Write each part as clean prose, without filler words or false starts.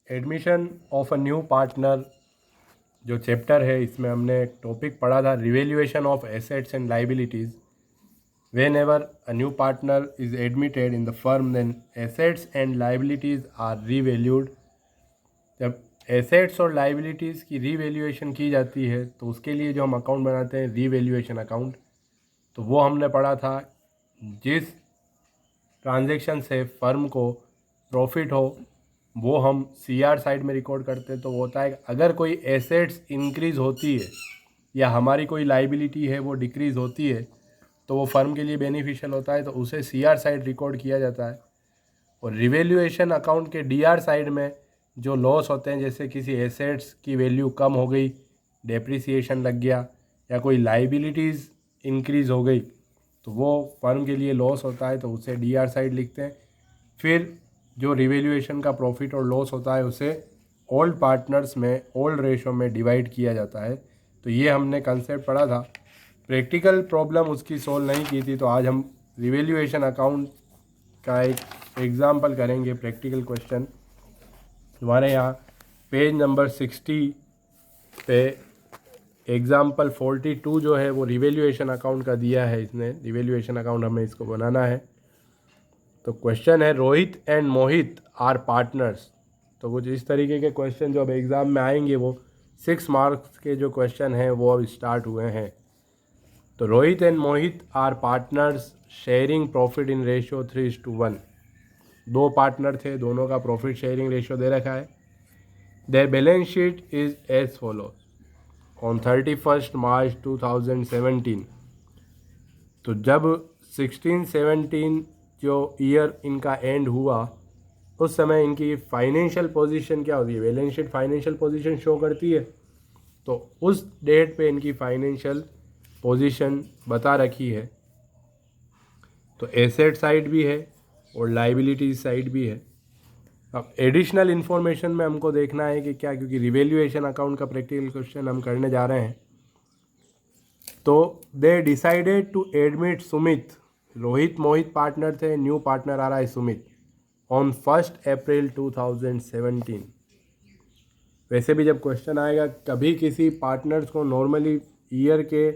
Admission of a new partner जो chapter है, इसमें हमने एक टॉपिक पढ़ा था revaluation of assets and liabilities. Whenever a new partner is admitted in the firm then assets and liabilities are revalued. जब assets और liabilities की रीवैल्यूएशन की जाती है तो उसके लिए जो हम अकाउंट बनाते हैं रीवैल्यूएशन अकाउंट, तो वो हमने पढ़ा था जिस ट्रांजैक्शन से फर्म को प्रॉफिट हो वो हम सीआर साइड में रिकॉर्ड करते हैं। तो वो होता है अगर कोई एसेट्स इंक्रीज़ होती है या हमारी कोई लाइबिलिटी है वो डिक्रीज़ होती है तो वो फर्म के लिए बेनिफिशियल होता है, तो उसे सीआर साइड रिकॉर्ड किया जाता है। और रिवैल्यूएशन अकाउंट के डीआर साइड में जो लॉस होते हैं, जैसे किसी एसेट्स की वैल्यू कम हो गई, डेप्रिसिएशन लग गया, या कोई लाइबिलिटीज़ इंक्रीज़ हो गई, तो वो फर्म के लिए लॉस होता है, तो उसे डीआर साइड लिखते हैं। फिर जो रिवैल्यूएशन का प्रॉफिट और लॉस होता है उसे ओल्ड पार्टनर्स में ओल्ड रेशो में डिवाइड किया जाता है। तो ये हमने कंसेप्ट पढ़ा था। प्रैक्टिकल प्रॉब्लम उसकी सॉल्व नहीं की थी, तो आज हम रिवैल्यूएशन अकाउंट का एक एग्जाम्पल करेंगे, प्रैक्टिकल क्वेश्चन। हमारे यहाँ पेज नंबर 60 पे एग्जाम्पल 42 जो है वो रिवैल्यूएशन अकाउंट का दिया है। इसने रिवैल्यूएशन अकाउंट हमें इसको बनाना है। तो क्वेश्चन है Rohit and Mohit are partners. तो कुछ इस तरीके के क्वेश्चन जो अब एग्ज़ाम में आएंगे वो 6 मार्क्स के जो क्वेश्चन हैं वो अब स्टार्ट हुए हैं। तो Rohit and Mohit are partners sharing profit in ratio 3:1। दो पार्टनर थे, दोनों का प्रॉफिट शेयरिंग रेशियो दे रखा है। Their balance sheet is as follows on 31 March 2017। तो जब 16-17 जो ईयर इनका एंड हुआ उस समय इनकी फाइनेंशियल पोजीशन क्या होती है, balance sheet financial position show करती है। तो उस डेट पे इनकी फाइनेंशियल पोजीशन बता रखी है। तो एसेट साइड भी है और लाइबिलिटी साइड भी है। अब एडिशनल इन्फॉर्मेशन में हमको देखना है कि क्या, क्योंकि रिवैल्यूएशन अकाउंट का प्रैक्टिकल क्वेश्चन हम करने जा रहे हैं। तो they decided to admit Sumit. Rohit Mohit partner थे, न्यू पार्टनर आ रहा है सुमित, ऑन 1 अप्रैल 2017। वैसे भी जब क्वेश्चन आएगा कभी किसी पार्टनर्स को नॉर्मली ईयर के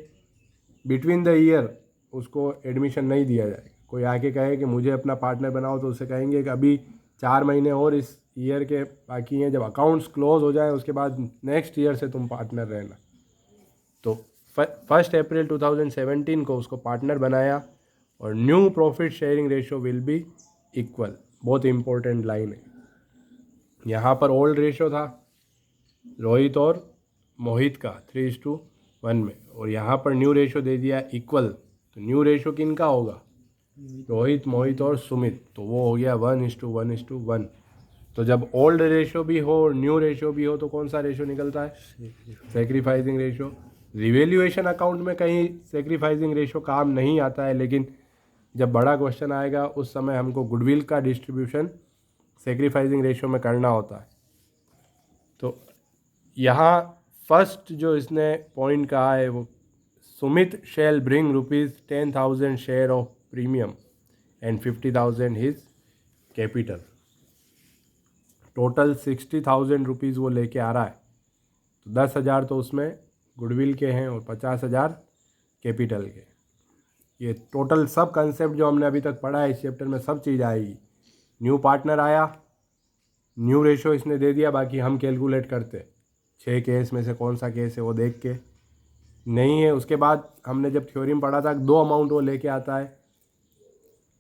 बिटवीन द ईयर उसको एडमिशन नहीं दिया जाएगा। कोई आके कहे कि मुझे अपना पार्टनर बनाओ तो उसे कहेंगे कि अभी 4 महीने और इस ईयर के बाकी हैं, जब अकाउंट्स क्लोज हो जाए उसके बाद नेक्स्ट ईयर से तुम पार्टनर रहना। तो 1 अप्रैल 2017 को उसको पार्टनर बनाया और new profit sharing ratio will be equal. बहुत इंपॉर्टेंट लाइन है। यहाँ पर ओल्ड रेशियो था रोहित और मोहित का 3:1 में, और यहाँ पर न्यू रेशियो दे दिया इक्वल। तो न्यू रेशियो किनका होगा, रोहित मोहित और सुमित, तो वो हो गया 1:1:1। तो जब ओल्ड रेशियो भी हो और न्यू रेशियो भी हो तो कौन सा रेशियो निकलता है, सेक्रीफाइसिंग रेशियो। रिवैल्यूएशन अकाउंट में कहीं सेक्रीफाइसिंग रेशियो काम नहीं आता है, लेकिन जब बड़ा क्वेश्चन आएगा उस समय हमको गुडविल का डिस्ट्रीब्यूशन सेक्रीफाइसिंग रेशियो में करना होता है। तो यहाँ फर्स्ट जो इसने पॉइंट कहा है वो, Sumit shall bring ₹10,000 share of premium and 50,000 his capital. Total 60,000 rupees वो लेके आ रहा है। तो 10,000 तो उसमें गुडविल के हैं और 50,000 कैपिटल के। ये टोटल सब कंसेप्ट जो हमने अभी तक पढ़ा है इस चैप्टर में सब चीज़ आएगी। न्यू पार्टनर आया, न्यू रेशो इसने दे दिया, बाकी हम कैलकुलेट करते 6 केस में से कौन सा केस है वो देख के। नहीं है उसके बाद हमने जब थ्योरी में पढ़ा था 2 अमाउंट वो लेके आता है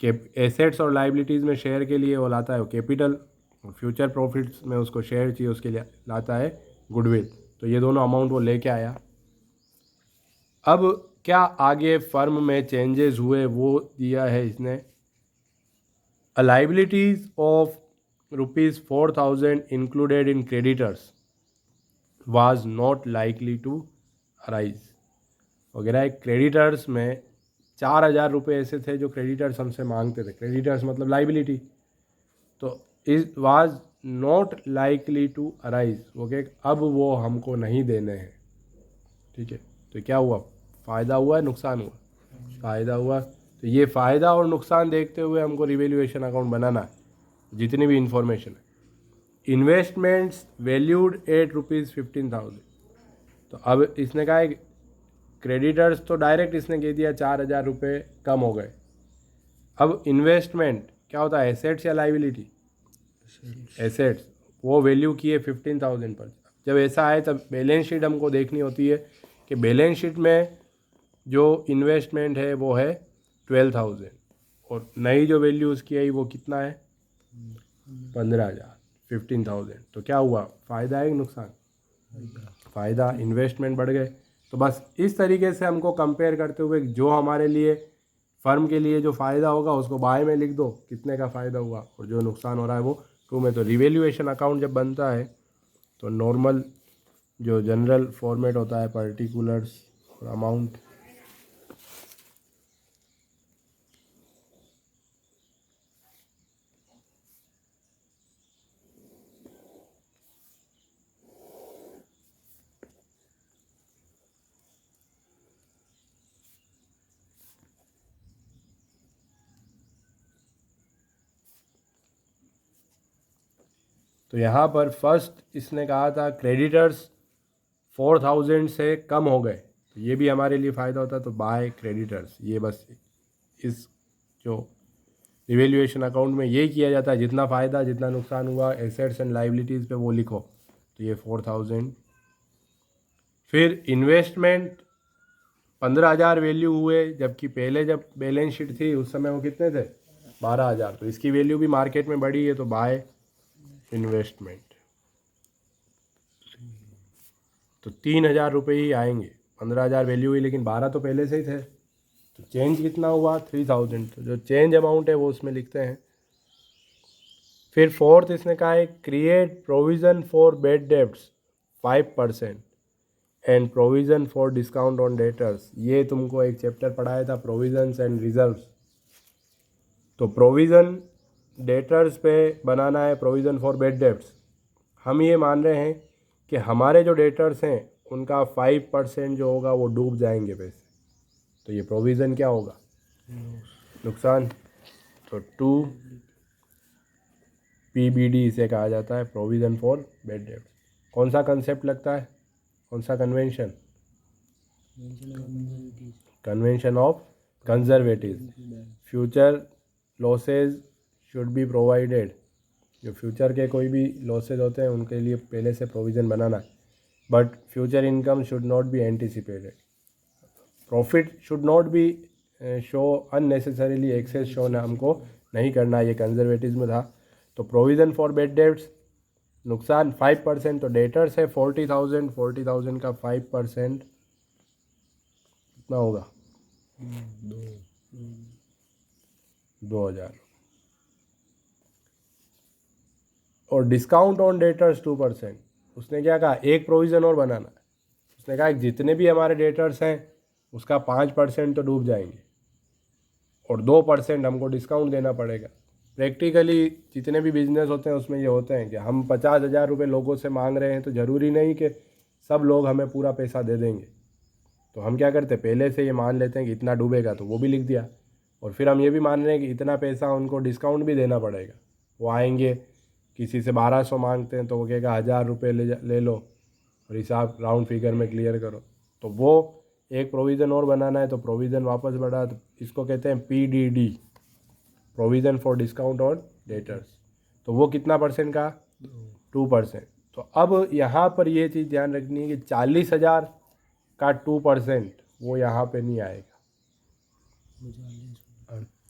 कि एसेट्स और लाइबिलिटीज़ में शेयर के लिए वो लाता है वो कैपिटल, और फ्यूचर प्रॉफिट्स में उसको शेयर चाहिए उसके लिए लाता है गुडविल। तो ये दोनों अमाउंट वो लेके आया। अब क्या आगे फर्म में चेंजेस हुए वो दिया है इसने। Uh liabilities of ₹4,000 included in creditors was not likely to arise वगैरह। क्रेडिटर्स में 4,000 रुपये ऐसे थे जो क्रेडिटर्स हमसे मांगते थे। क्रेडिटर्स मतलब लाइबिलिटी। तो is was not likely to arise, okay, अब वो हमको नहीं देने हैं। ठीक है, तो क्या हुआ, फ़ायदा हुआ नुकसान हुआ, फ़ायदा हुआ। तो ये फ़ायदा और नुकसान देखते हुए हमको रिवैल्यूएशन अकाउंट बनाना है, जितनी भी इंफॉर्मेशन है। Investments valued at ₹15,000। तो अब इसने कहा है क्रेडिटर्स तो डायरेक्ट इसने कह दिया 4,000 रुपये कम हो गए। अब इन्वेस्टमेंट क्या होता है, एसेट्स या लाइबिलिटी? एसेट्स, वो वैल्यू की है 15,000 पर। जब ऐसा है तब बैलेंस शीट हमको देखनी होती है कि बैलेंस शीट में जो इन्वेस्टमेंट है वो है 12,000 और नई जो वैल्यू उसकी आई वो कितना है 15,000, 15,000। तो क्या हुआ, फ़ायदा है कि नुकसान? फ़ायदा, इन्वेस्टमेंट बढ़ गए। तो बस इस तरीके से हमको कंपेयर करते हुए जो हमारे लिए फर्म के लिए जो फ़ायदा होगा उसको बाय में लिख दो, कितने का फ़ायदा हुआ, और जो नुकसान हो रहा है वो टू में। तो रिवैल्यूएशन अकाउंट जब बनता है तो नॉर्मल जो जनरल फॉर्मेट होता है पर्टिकुलर्स और अमाउंट। तो यहाँ पर फर्स्ट इसने कहा था क्रेडिटर्स 4,000 से कम हो गए, तो ये भी हमारे लिए फ़ायदा होता है। तो बाय क्रेडिटर्स, ये बस इस जो रिवैल्यूएशन अकाउंट में ये किया जाता है, जितना फ़ायदा जितना नुकसान हुआ एसेट्स एंड लाइबिलिटीज़ पे वो लिखो। तो ये 4,000। फिर इन्वेस्टमेंट 15,000 वैल्यू हुए, जबकि पहले जब बैलेंस शीट थी उस समय वो कितने थे 12,000। तो इसकी वैल्यू भी मार्केट में बढ़ी है, तो बाय इन्वेस्टमेंट। तो 3,000 रुपये ही आएंगे, 15,000 वैल्यू हुई लेकिन 12 तो पहले से ही थे। तो चेंज कितना हुआ 3,000। तो जो चेंज अमाउंट है वो उसमें लिखते हैं। फिर फोर्थ इसने कहा है create provision for bad debts 5% and provision for discount on debtors. ये तुमको एक चैप्टर पढ़ाया था, प्रोविजंस एंड रिजर्व्स। तो प्रोविज़न डेटर्स पे बनाना है, प्रोविज़न फॉर बैड डेब्ट्स। हम ये मान रहे हैं कि हमारे जो डेटर्स हैं उनका 5% जो होगा वो डूब जाएंगे पैसे, तो ये प्रोविज़न क्या होगा, नुकसान। तो 2 PBD इसे कहा जाता है, प्रोविज़न फॉर बैड डेब्ट्स। कौन सा कंसेप्ट लगता है, कौन सा convention? Convention of conservative. Future losses should be provided. जो फ्यूचर के कोई भी लॉसेज होते हैं उनके लिए पहले से प्रोविज़न बनाना, but future income should not be anticipated. Profit should not be show unnecessarily, excess show ना हमको नहीं करना, ये कंजर्वेटिज्म था। तो प्रोविज़न फॉर बैड डेब्ट्स नुकसान 5%। तो डेटर्स है 40,000, 40,000 का 5% कितना होगा 2,000। और डिस्काउंट ऑन डेटर्स 2%। उसने क्या कहा, एक प्रोविज़न और बनाना है। उसने कहा कि जितने भी हमारे डेटर्स हैं उसका 5% तो डूब जाएंगे और 2% हमको डिस्काउंट देना पड़ेगा। प्रैक्टिकली जितने भी बिजनेस होते हैं उसमें ये होते हैं कि हम 50,000 रुपये लोगों से मांग रहे हैं, तो ज़रूरी नहीं कि सब लोग हमें पूरा पैसा दे देंगे। तो हम क्या करते हैं, पहले से ये मान लेते हैं कि इतना डूबेगा, तो वो भी लिख दिया। और फिर हम ये भी मान रहे हैं कि इतना पैसा उनको डिस्काउंट भी देना पड़ेगा। वो आएंगे, किसी से 1,200 मांगते हैं तो वो कहेगा 1,000 रुपये ले लो और हिसाब राउंड फिगर में क्लियर करो। तो वो एक प्रोविज़न और बनाना है, तो प्रोविज़न वापस बढ़ा, तो इसको कहते हैं PDD, provision for discount on debtors. तो वो कितना परसेंट का 2%। तो अब यहाँ पर ये चीज़ ध्यान रखनी है कि 40,000 का 2% वो यहाँ पे नहीं आएगा।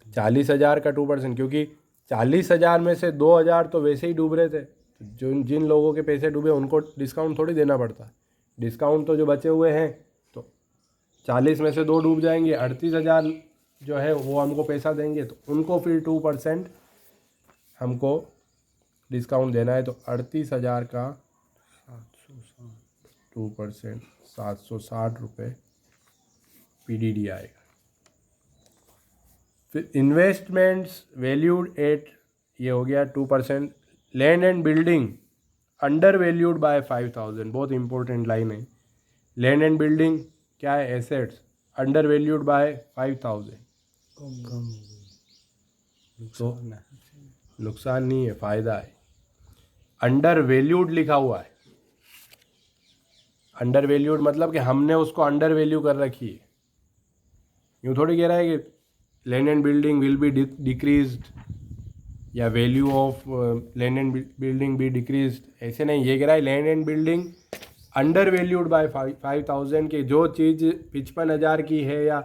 40,000 का 2%, क्योंकि 40,000 में से 2,000 तो वैसे ही डूब रहे थे। तो जिन लोगों के पैसे डूबे उनको डिस्काउंट थोड़ी देना पड़ता है। डिस्काउंट तो जो बचे हुए हैं, तो 40 में से 2 डूब जाएंगे, 38,000 जो है वो हमको पैसा देंगे, तो उनको फिर 2% हमको डिस्काउंट देना है। तो 38,000 का 2% 760 रुपये PDD आएगा। फिर इन्वेस्टमेंट्स वैल्यूड एट, ये हो गया 2%। Land and building undervalued by 5,000, बहुत इंपॉर्टेंट लाइन है। लैंड एंड बिल्डिंग क्या है, एसेट्स, अंडर वैल्यूड बाय 5,000, तो नुकसान नहीं है, फ़ायदा है। अंडर वैल्यूड लिखा हुआ है। अंडर वैल्यूड मतलब कि हमने उसको अंडर वैल्यू कर रखी है। यूँ थोड़ी कह रहा है कि land and building will be decreased या value of land and building be decreased, ऐसे नहीं। ये कह रहा है land and building undervalued by 5,000 की जो चीज़ 55,000 की है या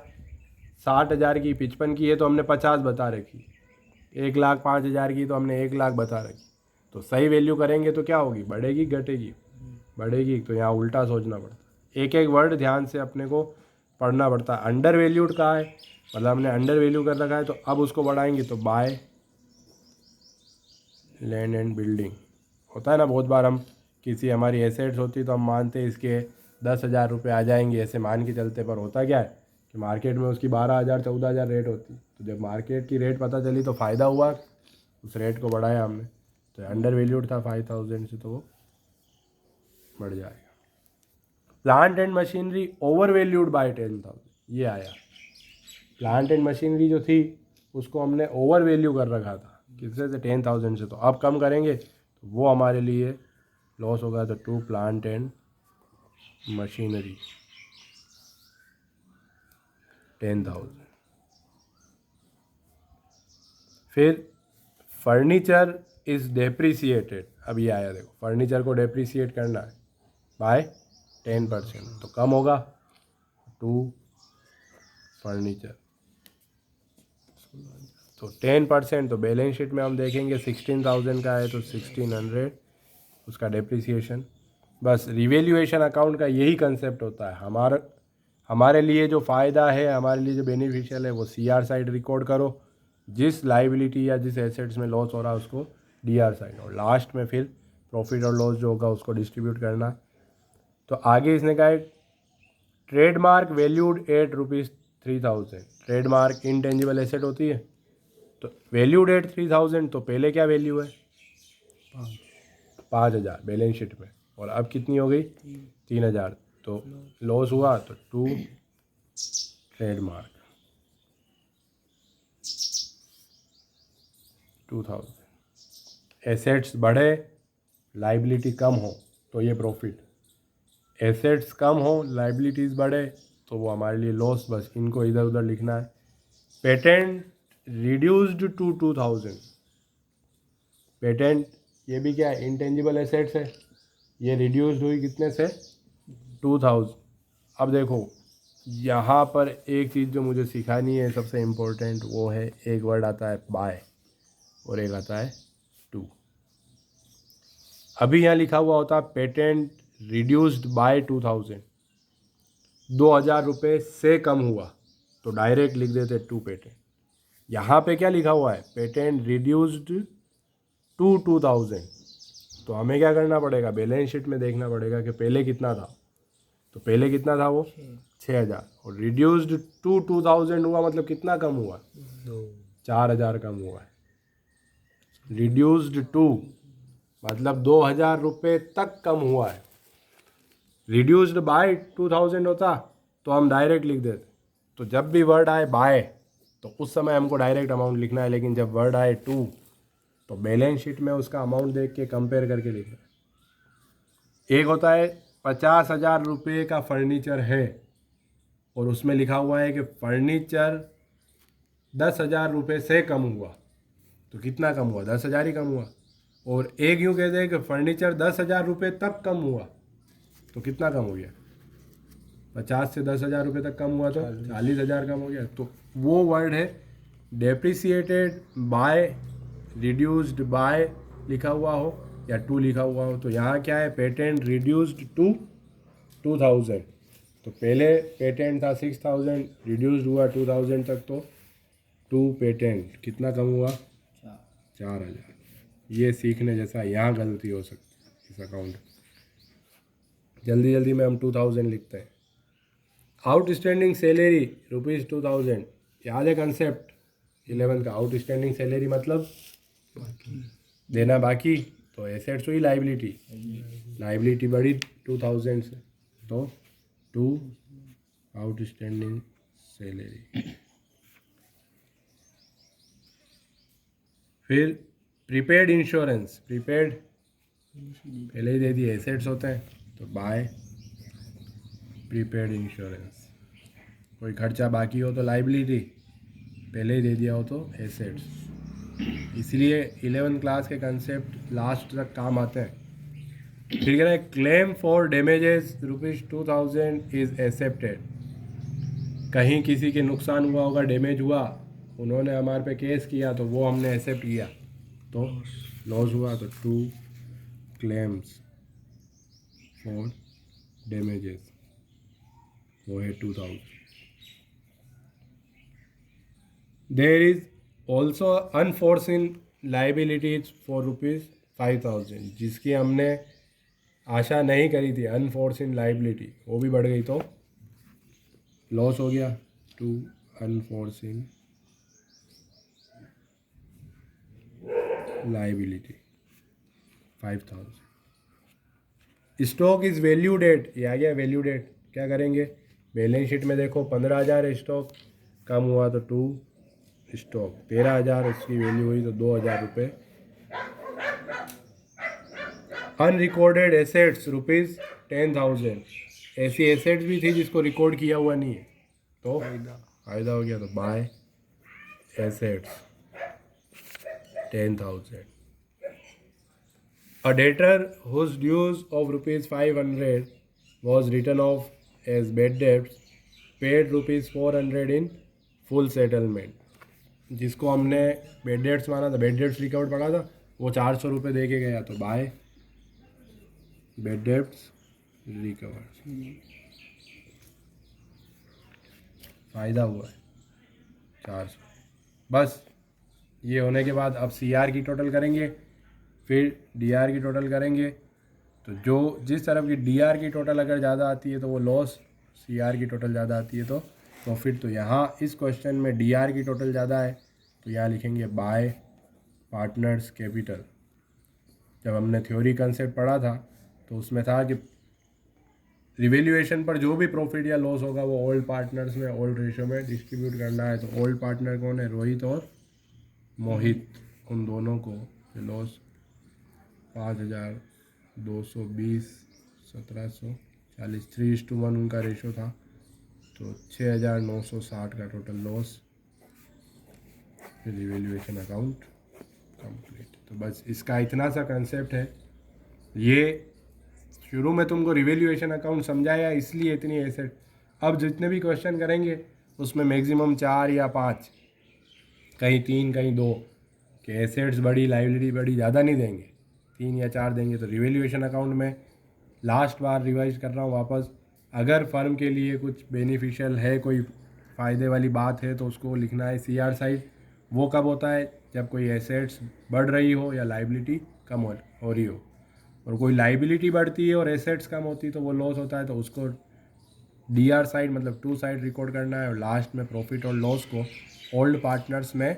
60,000 की 55 की है तो हमने 50 बता रखी, 1,05,000 की तो हमने 1,00,000 बता रखी। तो सही वैल्यू करेंगे तो क्या होगी, बढ़ेगी घटेगी? बढ़ेगी। तो यहाँ उल्टा सोचना पड़ता है, एक एक वर्ड ध्यान से अपने को पढ़ना पड़ता है। अंडर वैल्यूड कहाँ है, मतलब हमने अंडर वैल्यू कर रखा है, तो अब उसको बढ़ाएंगे तो बाय लैंड एंड बिल्डिंग होता है ना। बहुत बार हम किसी हमारी एसेट्स होती तो हम मानते हैं इसके 10,000 रुपये आ जाएंगे, ऐसे मान के चलते। पर होता क्या है कि मार्केट में उसकी 12,000 14,000 रेट होती। तो जब मार्केट की रेट पता चली तो फ़ायदा हुआ, उस रेट को बढ़ाया हमने। तो अंडर वैल्यूड था 5,000 से, तो वो बढ़ जाएगा। Plant and machinery over valued bye 10,000, ये आया। प्लांट एंड मशीनरी जो थी उसको हमने ओवर वैल्यू कर रखा था, किससे से 10,000 से। तो अब कम करेंगे तो वो हमारे लिए लॉस होगा। तो टू प्लांट एंड मशीनरी 10,000। फिर फर्नीचर इज़ डेप्रिसिएटेड, अब ये आया देखो, फर्नीचर को डेप्रिसिएट करना है बाय 10%, तो कम होगा टू फर्नीचर। तो 10%, तो बैलेंस शीट में हम देखेंगे 16,000 का है तो 1,600 उसका डेप्रिसिएशन। बस रिवैल्यूएशन अकाउंट का यही कंसेप्ट होता है। हमारे लिए जो फ़ायदा है, हमारे लिए जो बेनिफिशियल है, वो CR साइड रिकॉर्ड करो, जिस लाइबिलिटी या जिस एसेट्स में लॉस हो रहा है उसको DR साइड, और लास्ट में फिर प्रॉफिट और लॉस जो होगा उसको डिस्ट्रीब्यूट करना। तो आगे इसने कहा है trademark valued at ₹3,000। Trademark intangible asset होती है, तो वैल्यूड एट 3,000, तो पहले क्या वैल्यू है 5,000 बैलेंस शीट में, और अब कितनी हो गई 3,000। तो लॉस हुआ तो टू ट्रेडमार्क 2,000। एसेट्स बढ़े लाइबिलिटी कम हो तो ये प्रॉफिट, एसेट्स कम हो लाइबिलिटीज़ बढ़े तो वो हमारे लिए लॉस। बस इनको इधर उधर लिखना है। Patent reduced to 2,000। पेटेंट ये भी क्या है, इंटेंजिबल एसेट्स है, ये रिड्यूस्ड हुई कितने से 2,000। अब देखो यहाँ पर एक चीज़ जो मुझे सिखानी है सबसे इम्पोर्टेंट, वो है एक वर्ड आता है बाय और एक आता है टू। अभी यहाँ लिखा हुआ होता है पेटेंट रिड्यूस्ड बाय 2,000, 2,000 रुपये से कम हुआ तो डायरेक्ट लिख देते टू पेटेंट। यहाँ पे क्या लिखा हुआ है, पेटेंट रिड्यूस्ड टू 2,000, तो हमें क्या करना पड़ेगा, बैलेंस शीट में देखना पड़ेगा कि पहले कितना था। तो पहले कितना था वो 6,000, और रिड्यूस्ड टू 2,000 हुआ मतलब कितना कम हुआ 4,000 कम हुआ है। रिड्यूस्ड टू मतलब 2,000 रुपये तक कम हुआ है। रिड्यूस्ड बाय 2,000 होता तो हम डायरेक्ट लिख देते। तो जब भी वर्ड आए बाय तो उस समय हमको डायरेक्ट अमाउंट लिखना है, लेकिन जब वर्ड आए टू तो बैलेंस शीट में उसका अमाउंट देख के कंपेयर करके लिखना है। एक होता है 50,000 रुपये का फर्नीचर है और उसमें लिखा हुआ है कि फर्नीचर 10,000 रुपये से कम हुआ, तो कितना कम हुआ 10,000 ही कम हुआ। और एक यूँ कहते हैं कि फर्नीचर 10,000 रुपये तक कम हुआ, तो कितना कम हो गया 50 से 10,000 रुपये तक कम हुआ तो 40,000 कम हो गया। तो वो वर्ड है डेप्रिसिएटेड बाय, रिड्यूस्ड बाय लिखा हुआ हो या टू लिखा हुआ हो। तो यहाँ क्या है, पेटेंट रिड्यूस्ड टू 2,000, तो पहले पेटेंट था 6,000, रिड्यूस्ड हुआ 2,000 तक, तो टू पेटेंट कितना कम हुआ 4,000। ये सीखने जैसा, यहाँ गलती हो सकती है इस अकाउंट। जल्दी जल्दी में हम 2,000 लिखते हैं। आउटस्टैंडिंग सैलरी ₹2,000, याद है कंसेप्ट 11 का। आउटस्टैंडिंग सैलरी मतलब देना बाकी, तो एसेट्स हुई लाइबिलिटी, लाइबिलिटी बढ़ी 2,000 से, तो टू आउटस्टैंडिंग सैलरी। फिर प्रीपेड इंश्योरेंस, प्रीपेड पहले ही दे दिए, एसेट्स होते हैं तो बाय प्रीपेड इंश्योरेंस। कोई खर्चा बाकी हो तो लाइबिलिटी, पहले ही दे दिया हो तो एसेट्स। इसलिए 11th क्लास के कंसेप्ट लास्ट तक काम आते हैं। फिर कह रहे हैं claim for damages ₹2000 is accepted. कहीं किसी के नुकसान हुआ होगा, डैमेज हुआ, उन्होंने हमारे पे केस किया तो वो हमने एक्सेप्ट किया तो लॉस हुआ, तो 2 क्लेम्स फॉर डैमेजेस वो है 2000। There is also unforeseen liabilities for ₹5000, जिसकी हमने आशा नहीं करी थी, अनफोर्सिन लाइबिलिटी वो भी बढ़ गई तो लॉस हो गया। 2 unforeseen liability 5000। Stock is value date, ये आ गया वैल्यू डेट। क्या करेंगे, बैलेंस शीट में देखो 15,000 स्टॉक, कम हुआ तो 2 स्टॉक, 13,000 उसकी वैल्यू हुई तो 2,000 रुपये। अनरिकॉर्डेड एसेट्स ₹10,000, ऐसी एसेट्स भी थी जिसको रिकॉर्ड किया हुआ नहीं है तो फायदा हो गया, तो bye assets 10,000। A debtor whose dues of ₹500 was written off as bad debts paid ₹400 in full settlement। जिसको हमने बेड डेट्स माना था, बेड डेट्स रिकवर्ड पड़ा था, वो 400 रुपये दे के गया तो बाय बेड डेट्स रिकवर्ड, फ़ायदा हुआ है 400। बस ये होने के बाद अब CR की टोटल करेंगे, फिर DR की टोटल करेंगे। तो जो जिस तरफ की DR की टोटल अगर ज़्यादा आती है तो वो लॉस, CR की टोटल ज़्यादा आती है तो प्रॉफिट। तो यहाँ इस क्वेश्चन में DR की टोटल ज़्यादा है तो यहाँ लिखेंगे बाय पार्टनर्स कैपिटल। जब हमने थ्योरी कंसेप्ट पढ़ा था तो उसमें था कि रिवैल्यूएशन पर जो भी प्रॉफिट या लॉस होगा वो ओल्ड पार्टनर्स में, ओल्ड रेशियो में डिस्ट्रीब्यूट करना है। तो ओल्ड पार्टनर कौन है, रोहित और मोहित, उन दोनों को लॉस 5,220, 1,740, 3:1 उनका रेशो था तो 6,960 का total loss. Revaluation account complete. तो बस इसका इतना सा कंसेप्ट है। ये शुरू में तुमको रिवैल्यूएशन अकाउंट समझाया इसलिए इतनी एसेट। अब जितने भी क्वेश्चन करेंगे उसमें मैक्सिमम 4 या 5, कहीं 3 कहीं 2 कि एसेट्स बड़ी लाइबिलिटी बड़ी, ज़्यादा नहीं देंगे, 3 या 4 देंगे। तो रिवैल्यूएशन अकाउंट में लास्ट बार रिवाइज कर रहा हूँ वापस, अगर फर्म के लिए कुछ बेनिफिशियल है, कोई फ़ायदे वाली बात है तो उसको लिखना है CR साइड। वो कब होता है, जब कोई एसेट्स बढ़ रही हो या लाइबिलिटी कम हो रही हो। और कोई लाइबिलिटी बढ़ती है और एसेट्स कम होती है तो वो लॉस होता है, तो उसको DR साइड मतलब 2 साइड रिकॉर्ड करना है। और लास्ट में प्रॉफिट और लॉस को ओल्ड पार्टनर्स में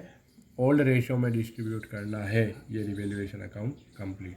ओल्ड रेशियो में डिस्ट्रीब्यूट करना है। ये रिवैल्यूएशन अकाउंट कंप्लीट।